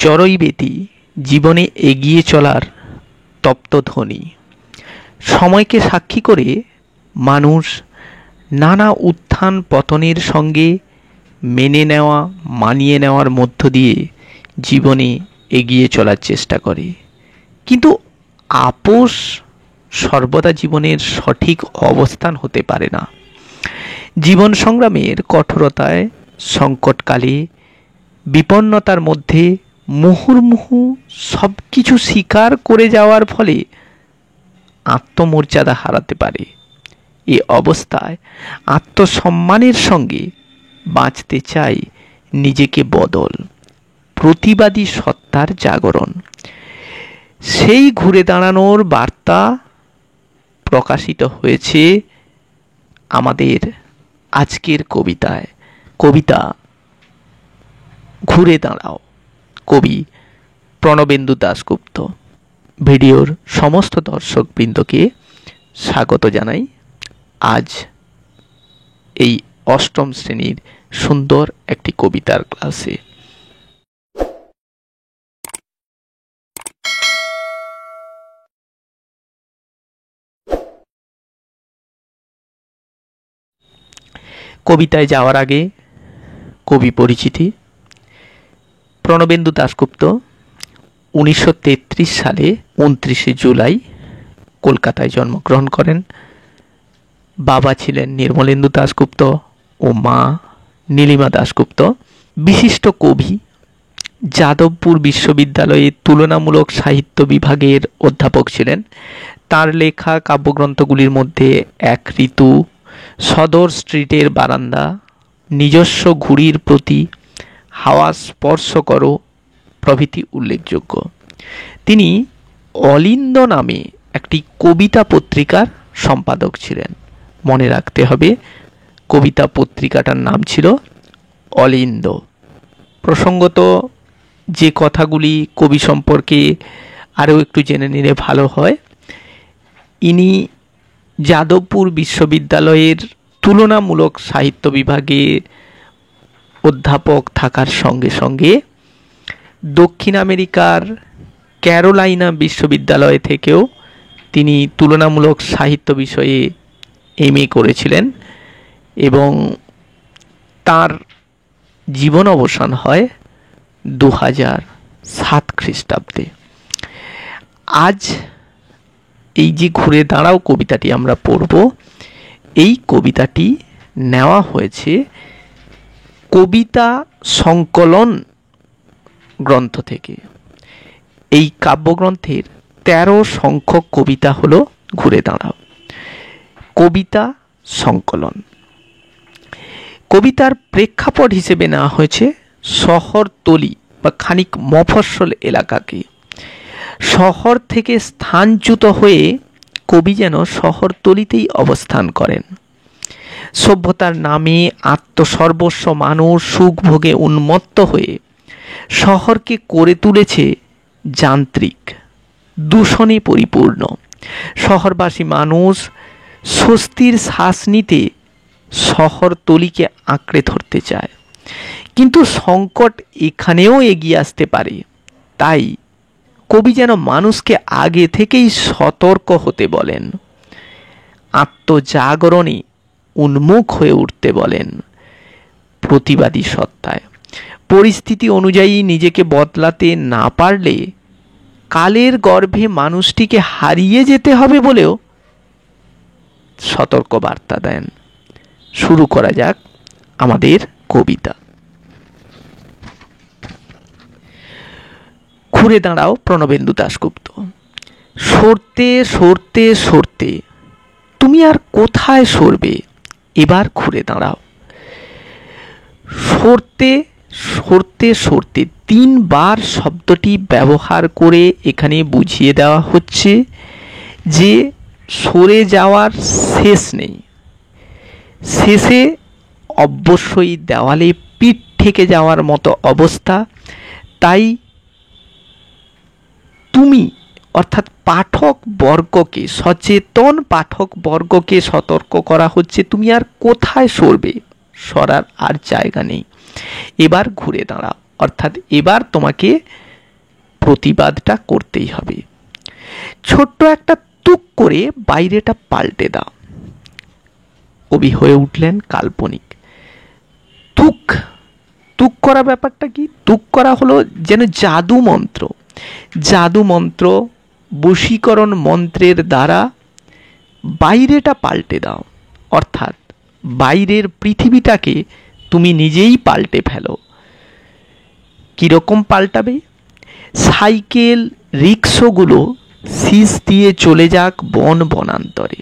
চড়ুইবেতি জীবনে এগিয়ে চলার তপ্তধ্বনি। সময়কে সাক্ষী করে মানুষ নানা উত্থান পতনের সঙ্গে মেনে নেওয়া, মানিয়ে নেওয়ার মধ্য দিয়ে জীবনে এগিয়ে চলার চেষ্টা করে। কিন্তু আপোষ সর্বদা জীবনের সঠিক অবস্থান হতে পারে না। জীবন সংগ্রামের কঠোরতায়, সংকটকালে, বিপন্নতার মধ্যে মুহুর্মুহু সব কিছু স্বীকার করে যাওয়ার ফলে আত্মমর্যাদা হারাতে পারে। এ অবস্থায় আত্মসম্মানের সঙ্গে বাঁচতে চাই নিজেকে বদল, প্রতিবাদী সত্তার জাগরণ। সেই ঘুরে দাঁড়ানোর বার্তা প্রকাশিত হয়েছে আমাদের আজকের কবিতায়। কবিতা ঘুরে দাঁড়াও, কবি প্রণবেন্দু দাশগুপ্ত। ভিডিওর সমস্ত দর্শকবৃন্দকে স্বাগত জানাই আজ এই অষ্টম শ্রেণীর সুন্দর একটি কবিতার ক্লাসে। কবিতায় যাওয়ার আগে কবি পরিচিতি। প্রণবেন্দু দাশগুপ্ত 1933 সালে 29শে জুলাই কলকাতায় জন্মগ্রহণ করেন। বাবা ছিলেন নির্মলেন্দু দাশগুপ্ত ও মা নীলিমা দাশগুপ্ত। বিশিষ্ট কবি, যাদবপুর বিশ্ববিদ্যালয়ে তুলনামূলক সাহিত্য বিভাগের অধ্যাপক ছিলেন। তার লেখা কাব্যগ্রন্থগুলির মধ্যে এক ঋতু, সদর স্ট্রিটের বারান্দা, নিজস্ব ঘুড়ির প্রতি, হাওয়া স্পর্শ করো প্রভৃতি উল্লেখযোগ্য। তিনি অলিন্দ নামে একটি কবিতা পত্রিকার সম্পাদক ছিলেন। মনে রাখতে হবে, কবিতা পত্রিকাটার নাম ছিল অলিন্দ। প্রসঙ্গত যে কথাগুলি কবি সম্পর্কে আরও একটু জেনে নিলে ভালো হয়। ইনি যাদবপুর বিশ্ববিদ্যালয়ের তুলনামূলক সাহিত্য বিভাগে অধ্যাপক থাকার সঙ্গে সঙ্গে দক্ষিণ আমেরিকার ক্যারোলাইনা বিশ্ববিদ্যালয় থেকেও তিনি তুলনামূলক সাহিত্য বিষয়ে এমএ করেছিলেন এবং তার জীবন অবসান হয় 2007 খ্রিস্টাব্দে। আজ এই যে ঘুরে দাঁড়াও কবিতাটি আমরা পড়ব, এই কবিতাটি নেওয়া হয়েছে কবিতা সংকলন গ্রন্থ থেকে। এই কাব্যগ্রন্থের 13 সংখ্যক কবিতা হলো ঘুরে দাঁড়াও। কবিতা সংকলন। কবিতার প্রেক্ষাপট হিসেবে নেওয়া হয়েছে শহরতলি বা খানিক মফস্বল এলাকাকে। শহর থেকে স্থানচ্যুত হয়ে কবি যেন শহরতলিতেই অবস্থান করেন। সভ্যতার নামে আত্মসর্বস্ব মানুষ সুখভোগে উন্মত্ত হয়ে শহরকে করে তুলেছে যান্ত্রিক, দূষণে পরিপূর্ণ। শহরবাসী মানুষ স্বস্তির শ্বাস নিতে শহরতলিকে আঁকড়ে ধরতে চায়, কিন্তু সংকট এখানেও এগিয়ে আসতে পারে। তাই কবি যেন মানুষকে আগে থেকেই সতর্ক হতে বলেন, আত্মজাগরণে উন্মুখ হয়ে উঠতে বলেন, প্রতিবাদী সত্তায়। পরিস্থিতি অনুযায়ী নিজেকে বদলাতে না পারলে কালের গর্ভে মানুষটিকে হারিয়ে যেতে হবে বলেও সতর্ক বার্তা দেন। শুরু করা যাক আমাদের কবিতা। ঘুরে দাঁড়াও প্রণবেন্দু দাশগুপ্ত। সরতে সরতে সরতে তুমি আর কোথায় সরবে, এবার ঘুরে দাঁড়াও। সরতে সরতে সরতে 3 বার শব্দটি ব্যবহার করে এখানে বুঝিয়ে দেওয়া হচ্ছে যে সরে যাওয়ার শেষ নেই। শেষে অবশ্যই দেওয়ালে পিঠ ঠেকে যাওয়ার মতো অবস্থা। তাই তুমি অর্থাৎ পাঠক বর্গকে, সচেতন পাঠক বর্গকে সতর্ক করা হচ্ছে, তুমি আর কোথায় সরবে, সরার আর জায়গা নেই। এবার ঘুরে দাঁড়াও, অর্থাৎ এবার তোমাকে প্রতিবাদটা করতেই হবে। ছোট্ট একটা তুক করে বাইরেটা পাল্টে দাও। কবি হয়ে উঠলেন কাল্পনিক। তুক তুক করা ব্যাপারটা কি? তুক করা হলো যেন জাদু মন্ত্র। জাদু মন্ত্র, বশীকরণ মন্ত্রের দ্বারা বাইরেটা পাল্টে দাও, অর্থাৎ বাইরের পৃথিবীটাকে তুমি নিজেই পাল্টে ফেলো। কিরকম পাল্টাবে? সাইকেল, রিক্সাগুলো শীষ দিয়ে চলে যাক বন বনান্তরে।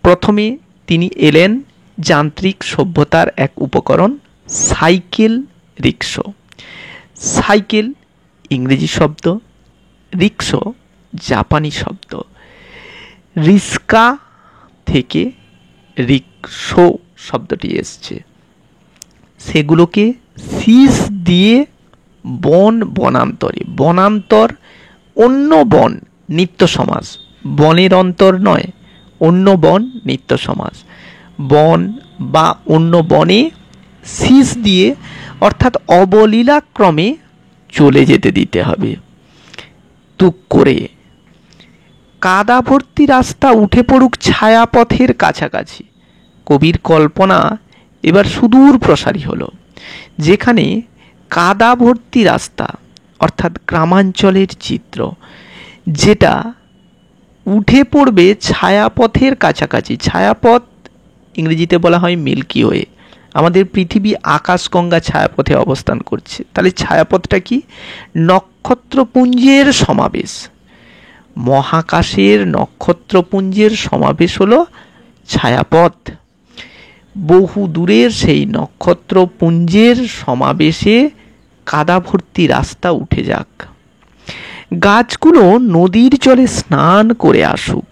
প্রথমে তিনি এলেন যান্ত্রিক সভ্যতার এক উপকরণ সাইকেল, রিক্সা। সাইকেল ইংরেজি শব্দ, রিক্সা জাপানি শব্দ। রিস্কা থেকে রিক্সো শব্দটি এসছে। সেগুলোকে শীষ দিয়ে বন বনান্তরে, বনান্তর অন্য বন, নিত্য সমাস, বনের অন্তর নয়, অন্য বন নিত্য সমাস। বন বা অন্য বনে শীষ দিয়ে, অর্থাৎ অবলীলাক্রমে চলে যেতে দিতে হবে। তুক করে কাদা ভর্তি রাস্তা উঠে পড়ুক ছায়াপথের কাছাকাছি। কবির কল্পনা এবার সুদূর প্রসারী হলো, যেখানে কাদা ভর্তি রাস্তা, অর্থাৎ গ্রামাঞ্চলের চিত্র, যেটা উঠে পড়বে ছায়াপথের কাছাকাছি। ছায়াপথ ইংরেজিতে বলা হয় মিল্কি ওয়ে। আমাদের পৃথিবী আকাশগঙ্গা ছায়াপথে অবস্থান করছে, তাহলে ছায়াপথটা কি? নক্ষত্রপুঞ্জের সমাবেশ। মহাকাশের নক্ষত্রপুঞ্জের সমাবেশ হলো ছায়াপথ। বহু দূরের সেই নক্ষত্রপুঞ্জের সমাবেশে কাদা ভর্তি রাস্তা উঠে যাক। গাছগুলো নদীর জলে স্নান করে আসুক।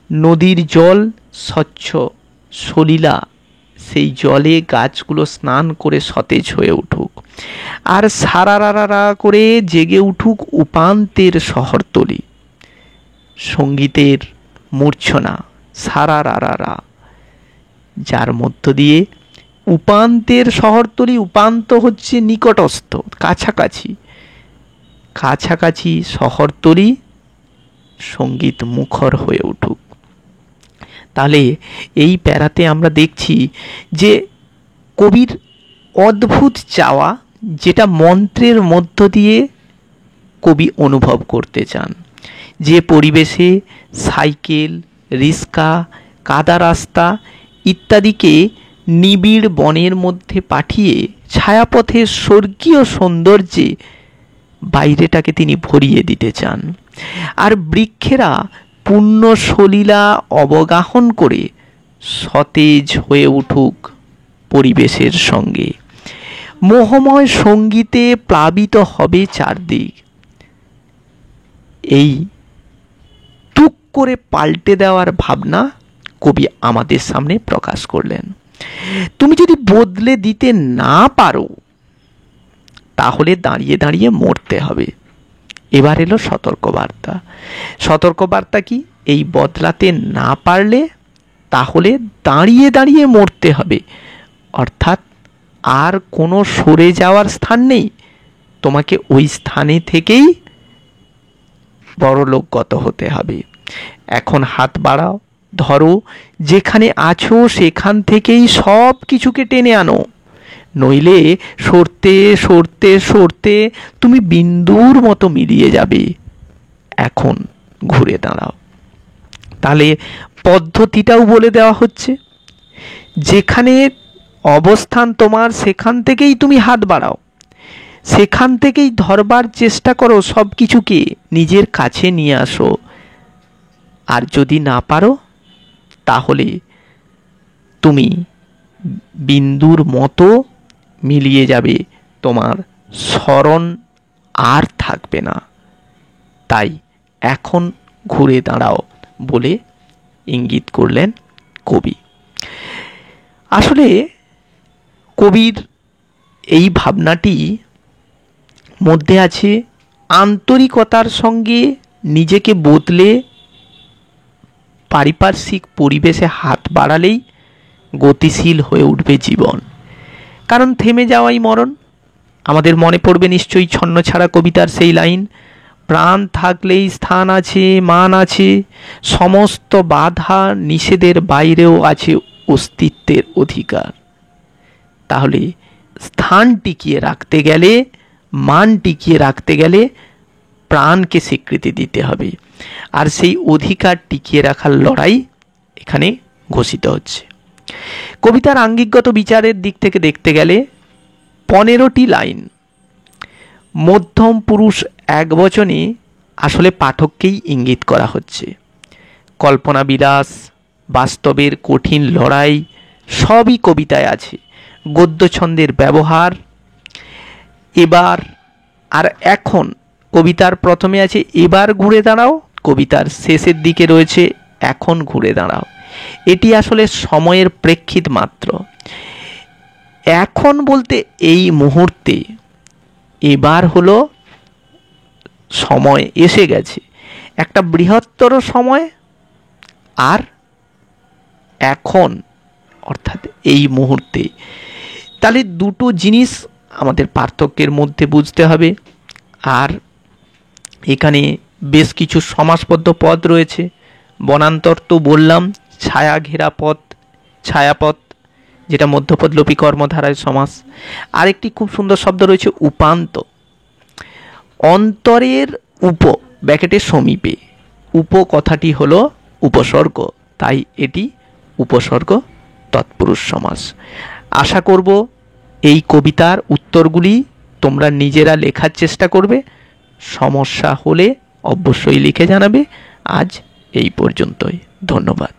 নদীর জল স্বচ্ছ সলিলা, সেই জলে গাছগুলো স্নান করে সতেজ হয়ে উঠুক। আর সারারারা করে জেগে উঠুক উপান্তের শহরতলি। সঙ্গীতের মূর্ছনা সারারারা, যার মধ্য দিয়ে উপান্তের শহরতলি, উপান্ত হচ্ছে নিকটস্থ, কাছাকাছি, কাছাকাছি শহরতলি সঙ্গীত মুখর হয়ে উঠুক। তাহলে এই প্যারাতে আমরা দেখছি যে কবির অদ্ভুত চাওয়া, যেটা মন্ত্রের মধ্য দিয়ে কবি অনুভব করতে চান। যে পরিবেশে সাইকেল, রিস্কা, কাদা রাস্তা ইত্যাদিকে নিবিড় বনের মধ্যে পাঠিয়ে ছায়াপথের স্বর্গীয় সৌন্দর্যে বাইরেটাকে তিনি ভরিয়ে দিতে চান। আর বৃক্ষেরা পূর্ণ সলিলা অবগাহন করে সতেজ হয়ে উঠুক পরিবেশের সঙ্গে। মোহময় সঙ্গীতে প্লাবিত হবে চারদিক। এই তুক করে পাল্টে দেওয়ার ভাবনা কবি আমাদের সামনে প্রকাশ করলেন। তুমি যদি বদলে দিতে না পারো, তাহলে দাঁড়িয়ে দাঁড়িয়ে মরতে হবে। এবার এলো সতর্কবার্তা। সতর্কবার্তা কি? এই বদলাতে না পারলে তাহলে দাঁড়িয়ে দাঁড়িয়ে মরতে হবে, অর্থাৎ আর কোনো সরে যাওয়ার স্থান নেই, তোমাকে ওই স্থানে থেকেই বড়লোকগত হতে হবে। এখন হাত বাড়াও, ধরো, যেখানে আছো সেখান থেকেই সব কিছুকে টেনে আনো, নইলে সরতে সরতে সরতে তুমি বিন্দুর মতো মিলিয়ে যাবে। এখন ঘুরে দাঁড়াও। তাহলে পদ্ধতিটাও বলে দেওয়া হচ্ছে, যেখানে অবস্থান তোমার সেখান থেকেই তুমি হাত বাড়াও, সেখান থেকেই ধরবার চেষ্টা করো, সব কিছুকে নিজের কাছে নিয়ে আসো। আর যদি না পারো, তাহলে তুমি বিন্দুর মতো মিলিয়ে যাবে, তোমার স্মরণ আর থাকবে না। তাই এখন ঘুরে দাঁড়াও বলে ইঙ্গিত করলেন কবি। আসলে কবির এই ভাবনাটি মধ্যে আছে আন্তরিকতার সঙ্গে নিজেকে বদলে পারিপার্শ্বিক পরিবেশে হাত বাড়ালেই গতিশীল হয়ে উঠবে জীবন। কারণ থেমে যাওয়াই মরণ। আমাদের মনে পড়বে নিশ্চয়ই ছন্নছাড়া কবিতার সেই লাইন, প্রাণ থাকলেই স্থান আছে, মান আছে, সমস্ত বাধা নিষেধের বাইরেও আছে অস্তিত্বের অধিকার। তাহলে স্থান টিকিয়ে রাখতে গেলে, মান টিকিয়ে রাখতে গেলে প্রাণকে স্বীকৃতি দিতে হবে, আর সেই অধিকার টিকিয়ে রাখার লড়াই এখানে ঘোষিত হচ্ছে। কবিতার আঙ্গিকগত বিচারের দিক থেকে দেখতে গেলে 15টি লাইন মধ্যম পুরুষ একবচনে আসলে পাঠককেই ইঙ্গিত করা হচ্ছে। কল্পনা বিলাস, বাস্তবের কঠিন লড়াই সবই কবিতায় আছে। গদ্যছন্দের ব্যবহার, এবার আর এখন, কবিতার প্রথমে আছে এবার ঘুরে দাঁড়াও, কবিতার শেষের দিকে রয়েছে এখন ঘুরে দাঁড়াও। এটি আসলে সময়ের প্রেক্ষিত মাত্র। এখন বলতে এই মুহূর্তে, এবার হলো সময় এসে গেছে, একটা বৃহত্তর সময়, আর এখন অর্থাৎ এই মুহূর্তে। তাহলে দুটো জিনিস আমাদের পার্থক্যের মধ্যে বুঝতে হবে। আর এখানে বেশ কিছু সমাসবদ্ধ পদ রয়েছে। বনান্তর তো বললাম, ছায়া ঘেরা পথ, ছায়াপথ, যেটা মধ্যপদ লোপী কর্মধারায় সমাস। আরেকটি খুব সুন্দর শব্দ রয়েছে উপান্ত, অন্তরের উপ ব্যাকেটের সমীপে, উপ কথাটি হলো উপসর্গ, তাই এটি উপসর্গ তৎপুরুষ সমাস। আশা করব এই কবিতার উত্তরগুলি তোমরা নিজেরা লেখার চেষ্টা করবে। সমস্যা হলে অবশ্যই লিখে জানাবে। আজ এই পর্যন্তই, ধন্যবাদ।